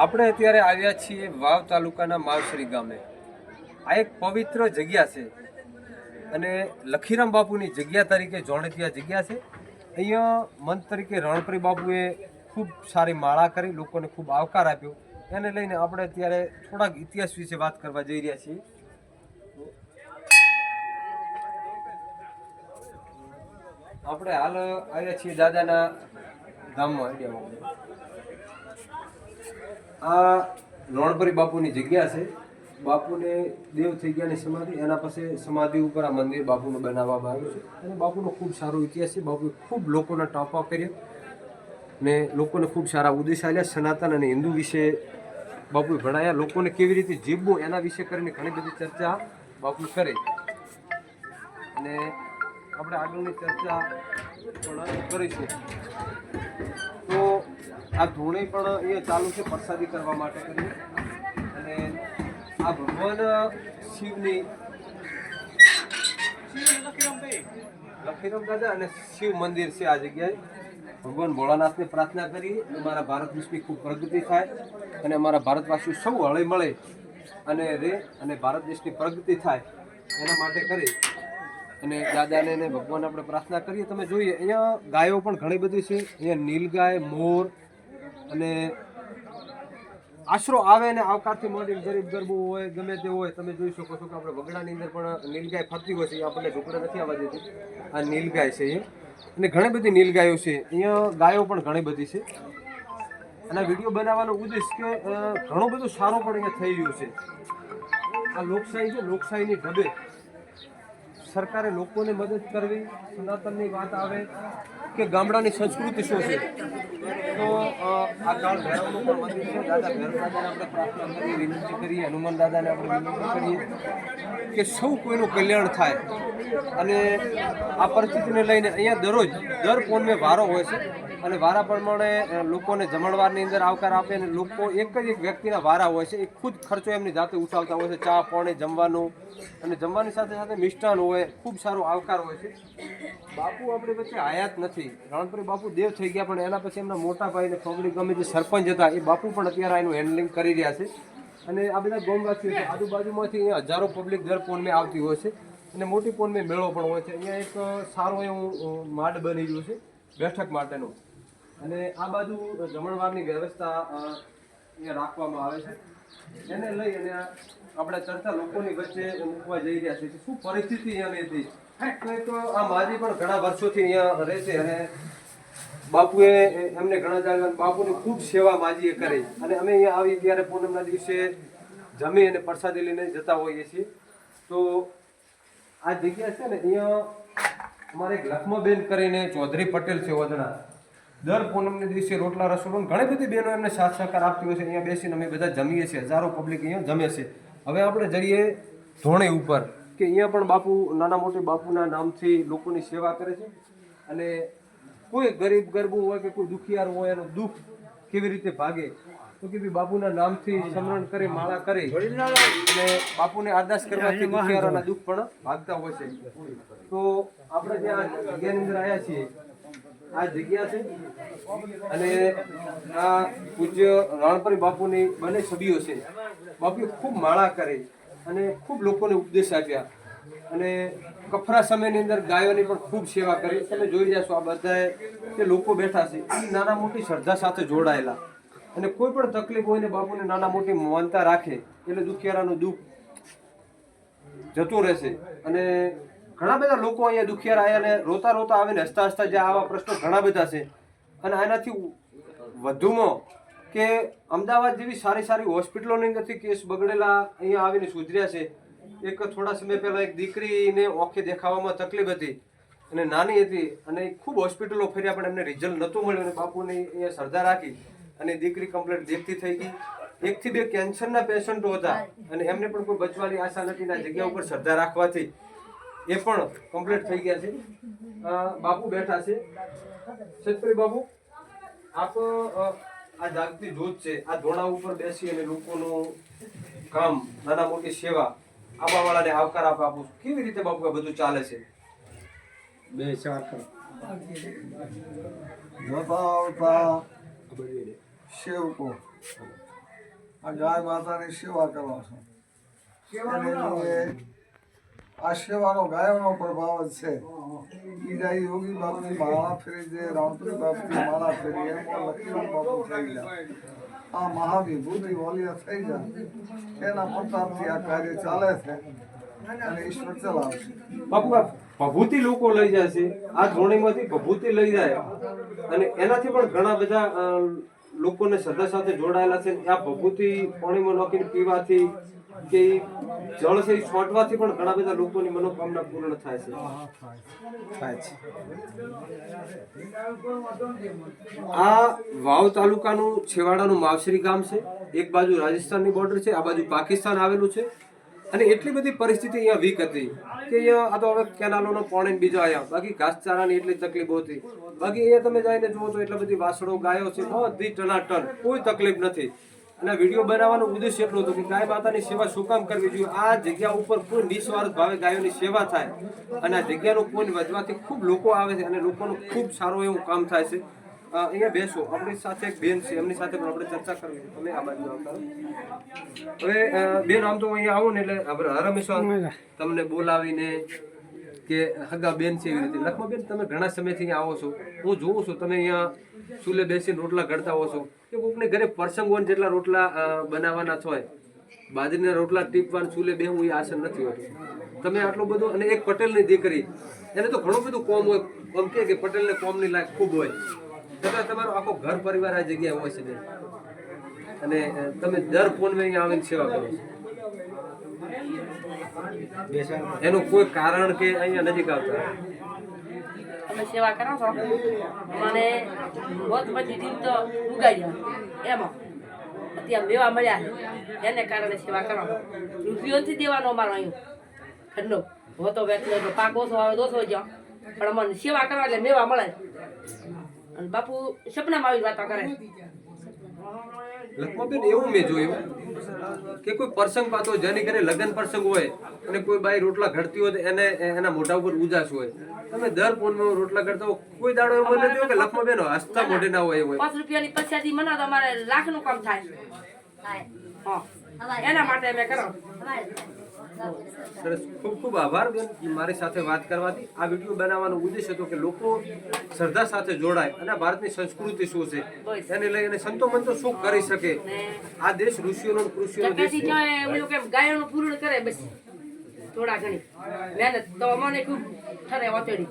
આપણે અત્યારે આવ્યા છીએ વાવ તાલુકાના માવશ્રી ગામે. આ એક પવિત્ર જગ્યા છે અને લખીરામ બાપુની જગ્યા તરીકે જાણીતી આ જગ્યા છે. અહીંયા મંત તરીકે રણપરી બાપુએ ખૂબ સારી માળા કરી લોકોને ખૂબ આવકાર આપ્યો. એને લઈને આપણે અત્યારે થોડાક ઇતિહાસ વિશે વાત કરવા જઈ રહ્યા છીએ. આપણે હાલ આવ્યા છીએ દાદાના ગામમાં. આ રણપરી બાપુની જગ્યા છે. બાપુને દેવ થઈ ગયાની સમાધિ, એના પછી સમાધિ ઉપર આ મંદિર બાપુનું બનાવવામાં આવ્યું છે અને બાપુનો ખૂબ સારો ઇતિહાસ છે. બાપુએ ખૂબ લોકોના ટાંપા કર્યા ને લોકોને ખૂબ સારા ઉદ્દેશ આપ્યા. સનાતન અને હિન્દુ વિશે બાપુએ ભણાયા. લોકોને કેવી રીતે જીવવું એના વિશે કરીને ઘણી બધી ચર્ચા બાપુ કરે અને આપણે આગળની ચર્ચા પણ કરીશું. તો આ ધૂણી પણ અહીંયા ચાલુ છે પ્રસાદી કરવા માટે કરી. અને આ ભગવાન શિવની લખીરામ દાદા અને શિવ મંદિર છે. આ જગ્યાએ ભગવાન ભોળાનાથને પ્રાર્થના કરી અને મારા ભારત દેશની ખૂબ પ્રગતિ થાય અને અમારા ભારતવાસીઓ સૌ હળી મળે અને રે અને ભારત દેશની પ્રગતિ થાય એના માટે કરી અને દાદાને ને ભગવાન આપણે પ્રાર્થના કરીએ. તમે જોઈએ અહીંયા ગાયો પણ ઘણી બધી છે. અહીંયા નીલગાય, મોર અને આશરો આવે ને આવકારથી માંડીને ગરીબ ગરબો હોય ગમે તે હોય. તમે જોઈ શકો છો કે આપણે વગડાની અંદર પણ નીલગાય ફરતી હોય છે. એ આપણને ઢોકળે નથી આવવા દેતી. આ નીલગાય છે એ અને ઘણી બધી નીલગાયો છે. અહીંયા ગાયો પણ ઘણી બધી છે અને વિડીયો બનાવવાનો ઉદ્દેશ કે ઘણું બધું સારું પણ અહીંયા થઈ રહ્યું છે. આ લોકશાહી છે. લોકશાહીની ઢબે સરકારે લોકોને મદદ કરવી. સનાતનની વાત આવે કે ગામડાની સંસ્કૃતિ શું છે. તો આ કાળ ભૈરવનું પણ મંદિર છે. દાદા ભૈરવ દાદાને આપણે પ્રાર્થના કરીએ, વિનંતી કરીએ. હનુમાન દાદાને આપણે વિનંતી કરીએ કે સૌ કોઈનું કલ્યાણ થાય. અને આ પરિસ્થિતિને લઈને અહીંયા દર પૂનમે વારો હોય છે અને વારા પ્રમાણે લોકોને જમણવારની અંદર આવકાર આપે અને લોકો એક જ એક વ્યક્તિના વારા હોય છે. એ ખુદ ખર્ચો એમની જાતે ઉઠાવતા હોય છે. ચા પાણી જમવાનું અને જમવાની સાથે સાથે મિષ્ટાન હોય. ખૂબ સારો આવકાર હોય છે. બાપુ આપણી વચ્ચે આયાત નથી. રણપરી બાપુ દેવ થઈ ગયા પણ એના પછી એમના મોટા ભાઈને ફોગડી ગમે જે સરપંચ હતા એ બાપુ પણ અત્યારે એનું હેન્ડલિંગ કરી રહ્યા છે. અને આ બધા ગામવાસીઓ છે. આજુબાજુમાંથી અહીંયા હજારો પબ્લિક દર પૂનમે આવતી હોય છે અને મોટી પૂનમે મેળો પણ હોય છે. અહીંયા એક સારું એવું માડ બની ગયું છે બેઠક માટેનું અને આ બાજુ જમણવારની વ્યવસ્થા અહીંયા રાખવામાં આવે છે. એને લઈ અને આપણે ચર્ચા લોકોની વચ્ચે મૂકવા જઈ રહ્યા છીએ કે શું પરિસ્થિતિ અહીંયાની હતી. તો આ માજી પણ ઘણા વર્ષોથી અહીંયા રહે છે અને બાપુએ એમને ઘણા જાણવા બાપુની ખૂબ સેવા માજીએ કરી અને અમે અહીંયા આવી ત્યારે પૂનમના દિવસે જમી અને પ્રસાદી લઈને જતા હોઈએ છીએ. તો આ જગ્યા છે ને અહીંયા અમારે એક લખમાબેન કરીને ચૌધરી પટેલ છે વદણા. દર પૂનમને દિવસે રોટલા રસોડું ઘણી બધી બહેનો એમને સાથ સહકાર આપતી હોય છે. અહીંયા બેસીને અમે બધા જમીએ છીએ. હજારો પબ્લિક અહીંયા જમે છે. હવે આપણે જઈએ ધોણી ઉપર કે અહીંયા પણ બાપુ નાના મોટી બાપુના નામથી લોકોની સેવા કરે છે અને કોઈ ગરીબ ગરબું હોય કે કોઈ દુખિયાર હોય એનું દુઃખ કેવી રીતે ભાગે તો કે ભાઈ બાપુના નામથી સમરણ કરી માળા કરી અને બાપુને અરદાસ કરવાથી દુખિયારોના દુઃખ પણ ભાગતા હોય છે. તો આપણે ત્યાં જગ્યાની અંદર આવ્યા છીએ. આ જગ્યા છે અને આ પૂજ્ય રણપરી બાપુની બંને છબીઓ છે. બાપુએ ખૂબ માળા કરી અને ખૂબ લોકોને ઉપદેશ આપ્યા અને કફરા સમયની અંદર ગાયોની પણ ખૂબ સેવા કરી. તમે જોઈ રહ્યા છો આ બધાએ કે લોકો બેઠા છે એ નાના મોટી શ્રદ્ધા સાથે જોડાયેલા અને કોઈ પણ તકલીફ હોય ને બાપુને નાના મોટી માનતા રાખે એટલે દુખિયારાનું દુઃખ જતું રહેશે. અને ઘણા બધા લોકો અહીંયા દુખિયાર આવ્યા ને રોતા રોતા આવે ને હસતા હસતા જે આવા પ્રશ્નો ઘણા બધા છે. અને આનાથી વધુમાં કે અમદાવાદ જેવી સારી સારી હોસ્પિટલોની અંદરથી કેસ બગડેલા અહીંયા આવીને સુધર્યા છે. એક થોડા સમય પહેલાં એક દીકરીને ઓંખે દેખાવામાં તકલીફ હતી અને નાની હતી અને ખૂબ હોસ્પિટલો ફર્યા પણ એમને રિઝલ્ટ નહોતું મળ્યું અને બાપુને અહીંયા શ્રદ્ધા રાખી અને દીકરી કમ્પ્લીટ દેખતી થઈ ગઈ. 1 થી 2 કેન્સરના પેશન્ટો હતા અને એમને પણ કોઈ બચવાની આશા નથી. આ જગ્યા ઉપર શ્રદ્ધા રાખવાથી એ પણ કમ્પ્લીટ થઈ ગયા છે. બાપુ બેઠા છે. સતપરી બાપુ આપ આ જાગતી જોત છે. આ ધોણા ઉપર બેસી અને લોકોનું કામ નાના મોટી સેવા આબાવાળાને આવકાર આપો. કેવી રીતે બાપુ આ બધું ચાલે છે? 2 4 સેવકો આ ગાય માતાની સેવા કરો છો એને લીધે આ સેવાનો ગાયોનો પ્રભાવ જ છે બીજા યોગી બાપની માળા ફેરી દે રામપુરી બાપની માળા ફેરી એમાં લક્ષ્મણ બાપુ થઈ જાય આ મહાવિભૂતિ વલિયા થઈ જાય એના પ્રતાપથી આ કાર્ય ચાલે છે અને ઈશ્વર ચલાવશે. બાપુ આ ભભૂતિ લોકો લઈ જાય છે, આ ધોણીમાંથી ભભૂતિ લઈ જાય અને એનાથી પણ ઘણા બધા લોકોને શ્રદ્ધા સાથે જોડાયેલા છે. આ ભભૂતિ પાણીમાં નાખીને પીવાથી કે જળ છે છોટવાથી પણ ઘણા બધા લોકોની મનોકામના પૂર્ણ થાય છે. આ વાવ તાલુકાનું છેવાડાનું માવસરી ગામ છે. એક બાજુ રાજસ્થાનની બોર્ડર છે, આ બાજુ પાકિસ્તાન આવેલું છે અને એટલી બધી પરિસ્થિતિ અહીંયા વીક હતી કે અહીંયા આ તો હવે કેનાલોનો પાણી બીજો આવ્યા, બાકી ઘાસચારાની એટલી તકલીફો હતી. બાકી અહીંયા તમે જઈને જુઓ તો એટલી બધી વાસણો ગાયો છે, બધી ટનાટન, કોઈ તકલીફ નથી. અને વિડીયો બનાવવાનો ઉદ્દેશ્ય એટલો હતો કે ગાય માતાની સેવા શું કામ કરવી જોઈએ. આ જગ્યા ઉપર કોઈ નિસ્વાર્થ ભાવે ગાયોની સેવા થાય અને આ જગ્યાનું કોઈ વધવાથી ખૂબ લોકો આવે છે અને લોકોનું ખૂબ સારું એવું કામ થાય છે. અહીંયા બેસો, આપણી સાથે એક બેન છે, એમની સાથે પણ આપણે ચર્ચા કરવી છે. તમે આ બાજુ આવતા હવે બેન, આમ તો અહીંયા આવો ને એટલે આપણે હંમેશા તમને બોલાવીને કે હગા બેન છે એવી રીતે. લખમાબેન, તમે ઘણા સમયથી અહીંયા આવો છો, હું જોઉં છું તમે અહીંયા ચૂલે બેસીને રોટલા ઘડતા હો છો કે કોકને ઘરે પ્રસંગ હોય જેટલા રોટલા બનાવવાના હોય, બાજરીના રોટલા ટીપવાના ચૂલે બેહવું એ આસન નથી હોતું. તમે આટલું બધું, અને એક પટેલની દીકરી, એને તો ઘણું બધું કોમ હોય, આમ કે પટેલને કોમની લાયક ખૂબ હોય, છતાં તમારો આખો ઘર પરિવાર આ જગ્યાએ હોય છે બેન. અને તમે દર પૂનમે અહીંયા આવીને સેવા કરો છો, એનું કોઈ કારણ કે અહીંયા નજીક આવતા અમે સેવા કરો છો, મને બહુ બધી દીપ તો ઉગાડી એમાં અત્યારે મેવા મળ્યા છે એને કારણે સેવા કરો. રૂપિયો નથી દેવાનો અમારો અહીં ઠંડો હોતો એટલે પાક ઓછો આવે દોસો જ્યાં, પણ અમને સેવા કરવા એટલે મેવા મળે. અને બાપુ સપનામાં આવી વાતો કરે. લખમાબેન, એવું મેં જોયું કે કોઈ પ્રસંગ પાતો જેની ઘરે લગ્ન પ્રસંગ હોય અને કોઈ બાઈ રોટલા ઘડતી હોય તો એને એના મોઢા ઉપર ઉજાસ હોય. તમે દર પૂનમે રોટલા ઘડતા હો, કોઈ દાડો એવો નથી કે લખમાબેન હસતા મોઢે ના હોય એવું? 5 રૂપિયાની પછાડી મના તો અમારે લાખનું કામ થાય. હા, એના માટે અમે કરો. સરસ, ખૂબ ખૂબ આભાર બેન મારી સાથે વાત કરવાથી. આ વિડીયો બનાવવાનો ઉદ્દેશ હતો કે લોકો શ્રદ્ધા સાથે જોડાય અને ભારતની સંસ્કૃતિ શું છે એને લઈને સંતો મંતો શું કરી શકે. આ દેશ ઋષિઓનો કૃષિઓનો દેશ છે. ગાયોનું પૂરું કરે બસ થોડા ઘણી મહેનત તો અમને ખૂબ ઠરે વતડી.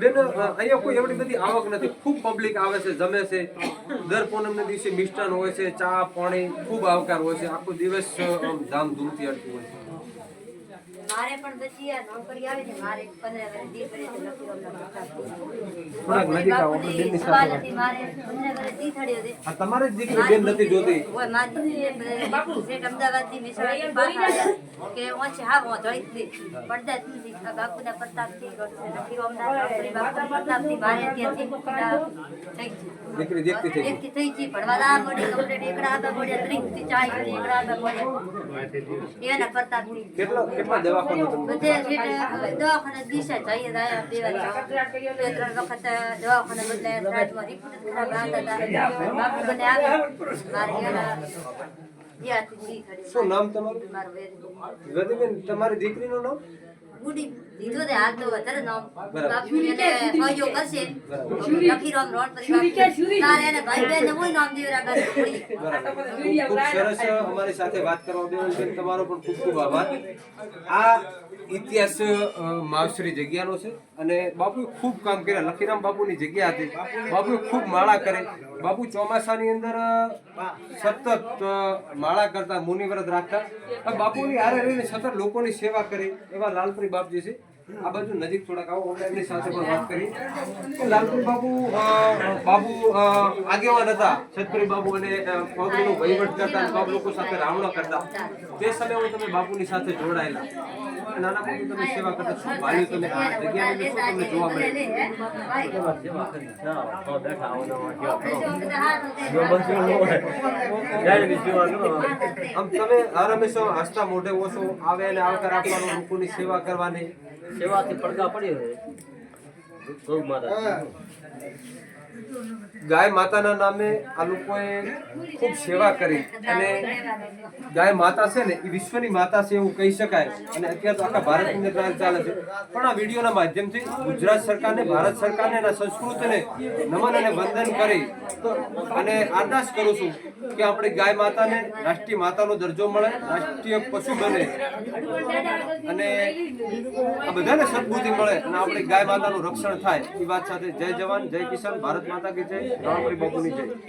બેન, અહીંયા કોઈ એવડી બધી આવક નથી, ખૂબ પબ્લિક આવે છે, જમે છે. દર પૂનમના દિવસે મિષ્ટાન હોય છે, ચા પાણી ખૂબ આવકાર હોય છે, આખો દિવસ ધામધૂમથી અડતું હોય છે. મારે પણ પછી આ નોકરી આવે છે, મારે 15 વર્ષ દી પડે છે લખી રોમના થોડાક નજીક આવો, આપણે બેનની સાથે વાત. મારે 15 વર્ષ દી થડ્યો છે. આ તમારે જ દીકરી બેન નથી જોતી? ઓય મારી બાપુ છે અમદાવાદથી મિસળાથી પાછા કે ઓછે હા હું જોઈ હતી પડદાથી બાપુના પ્રતાપથી લખી રોમના બાપુના પ્રતાપથી મારે ત્યાંથી થઈ દીકરી દેખતી થઈ ગઈ. થઈ ગઈ ભણવા મળી કમ્પ્લીટ એકડા હતા પડ્યા 30 થી 40 એકડા હતા પડ્યા એના પ્રતાપથી. કેટલા દવાખાના તમે? બધે દવાખાના દિશા જઈએ રહ્યા બે ત્રણ વખત દવાખાના બદલાયા, ફ્લાટમાં રિપોર્ટ ખરાબ આવતા હતા. બાપુ બને આવ્યા મારે એના શું નામ તમારું? વેદીબેન, તમારી દીકરીનું નામ? ગુડી દીધો દે હાલ તો વધારે નામ બાપુ એને સહયોગ કરશે લખીરામ રોડ પર તારે એને ભાઈ બેન કોઈ નામ દેવરા કરે ગુડી. ખૂબ સરસ અમારી સાથે વાત કરવા બેન, તમારો પણ ખૂબ ખૂબ આભાર. આ ઇતિહાસ માવસરી જગ્યાનો છે અને બાપુએ ખૂબ કામ કર્યા. લખીરામ બાપુની જગ્યા હતી, બાપુએ ખૂબ માળા કરે. બાપુ ચોમાસાની અંદર સતત માળા કરતા, મુનિવ્રત રાખતા. બાપુની હારે રહીને સતત લોકોની સેવા કરી એવા લાલપરી બાપજી છે. આ બાજુ નજીક થોડાક આવો, એમની સાથે પણ વાત કરી. લાલપરી બાપુ આગેવાન હતા, સતપરી બાપુ અને ફૌજનો વહીવટ કરતા, બાપ લોકો સાથે રાવણો કરતા. તે સમયે હું તમે બાપુની સાથે જોડાયેલા, નાના બાપુ તમે સેવા કરતા. શું ભાલ્યું તમે આ જગ્યાની અંદર, શું તમને જોવા મળે? આમ તમે હર હંમેશા હસતા મોઢે ઓછો આવે અને આવકાર આપવાનો, લોકોની સેવા કરવાની. સેવાથી પડઘા પડી રહે. ગૌ માતા ગાય માતાના નામે આ લોકોએ ખૂબ સેવા કરી અને ગાય માતા છે ને એ વિશ્વની માતા છે એવું કહી શકાય અને અત્યારે તો આખા ભારતની અંદર ટ્રાયલ ચાલે છે પણ આ વિડીયોના માધ્યમથી ગુજરાત સરકારને ભારત સરકારને એના સંસ્કૃતિને નમન અને વંદન કરી અને આરદાસ કરું છું કે આપણી ગાય માતાને રાષ્ટ્રીય માતાનો દરજ્જો મળે, રાષ્ટ્રીય પશુ બને અને આ બધાને સદબુદ્ધિ મળે અને આપણી ગાય માતાનું રક્ષણ થાય એ વાત સાથે જય જવાન, જય કિસાન, ભારત માતા કી જય, રામહરી બાપુની જય.